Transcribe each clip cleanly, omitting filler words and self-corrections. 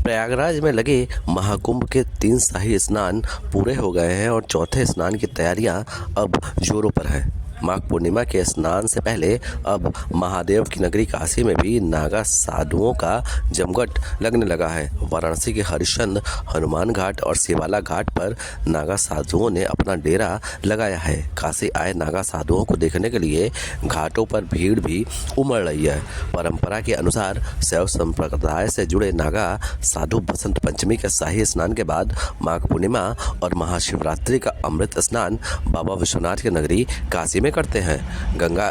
प्रयागराज में लगे महाकुंभ के 3 शाही स्नान पूरे हो गए हैं और चौथे स्नान की तैयारियां अब जोरों पर है। माघ पूर्णिमा के स्नान से पहले अब महादेव की नगरी काशी में भी नागा साधुओं का जमघट लगने लगा है। वाराणसी के हरिश्चंद्र, हनुमान घाट और शिवाला घाट पर नागा साधुओं ने अपना डेरा लगाया है। काशी आए नागा साधुओं को देखने के लिए घाटों पर भीड़ भी उमड़ रही है। परंपरा के अनुसार शैव संप्रदाय से जुड़े नागा साधु बसंत पंचमी के शाही स्नान के बाद माघ पूर्णिमा और महाशिवरात्रि का अमृत स्नान बाबा विश्वनाथ की नगरी काशी में करते हैं। गंगा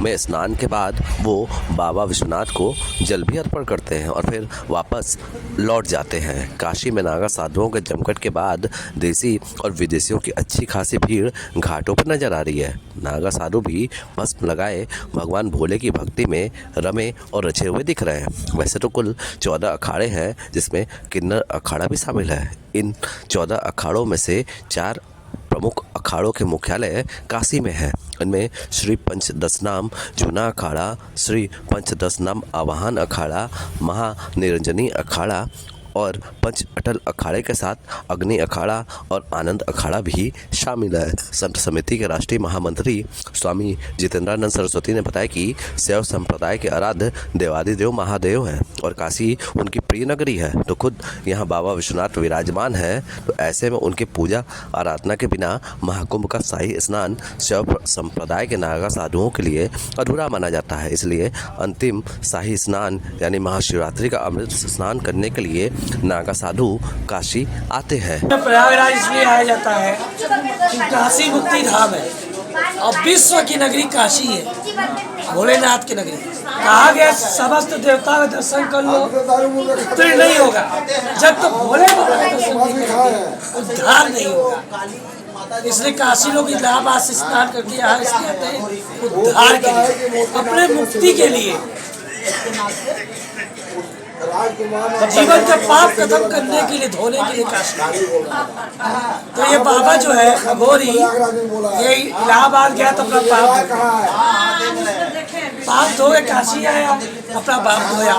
में स्नान के बाद वो बाबा विश्वनाथ को जल भी अर्पण करते हैं और फिर वापस लौट जाते हैं। काशी में नागा साधुओं के जमघट के बाद देसी और विदेशियों की अच्छी खासी भीड़ घाटों पर नजर आ रही है। नागा साधु भी भस्म लगाए भगवान भोले की भक्ति में रमे और रचे हुए दिख रहे हैं। वैसे तो कुल 14 अखाड़े हैं, जिसमें किन्नर अखाड़ा भी शामिल है। इन 14 अखाड़ों में से 4 प्रमुख अखाड़ों के मुख्यालय काशी में है। इनमें श्री पंचदशनाम जूना अखाड़ा, श्री पंचदशनाम आवाहन अखाड़ा, महानिरंजनी अखाड़ा और पंच अटल अखाड़े के साथ अग्नि अखाड़ा और आनंद अखाड़ा भी शामिल है। संत समिति के राष्ट्रीय महामंत्री स्वामी जितेंद्रानंद सरस्वती ने बताया कि शैव संप्रदाय के आराध्य देवादिदेव महादेव हैं और काशी उनकी प्रिय नगरी है। तो खुद यहाँ बाबा विश्वनाथ विराजमान है, तो ऐसे में उनकी पूजा आराधना के बिना महाकुंभ का शाही स्नान शैव संप्रदाय के नागा साधुओं के लिए अधूरा माना जाता है। इसलिए अंतिम शाही स्नान यानी महाशिवरात्रि का अमृत स्नान करने के लिए नागा साधु काशी आते हैं। प्रयागराज इसलिए आया जाता है कि काशी मुक्ति धाम है और विश्व की नगरी काशी है, भोलेनाथ की नगरी। कहा गया समस्त देवता का दर्शन कर लो, फिर नहीं होगा जब तक भोले बाबा का दर्शन नहीं करोगे, उद्धार नहीं होगा। इसलिए काशी लोग इलाहाबाद से स्नान करके यहाँ इसलिए आते हैं उद्धार के लिए, अपने मुक्ति के लिए, जीवन का पाप खत्म करने के लिए, धोने के लिए काशी। तो ये बाबा जो है अघोरी, ये इलाहाबाद गया तो अपना पाप धोए, काशी आया अपना पाप धोया।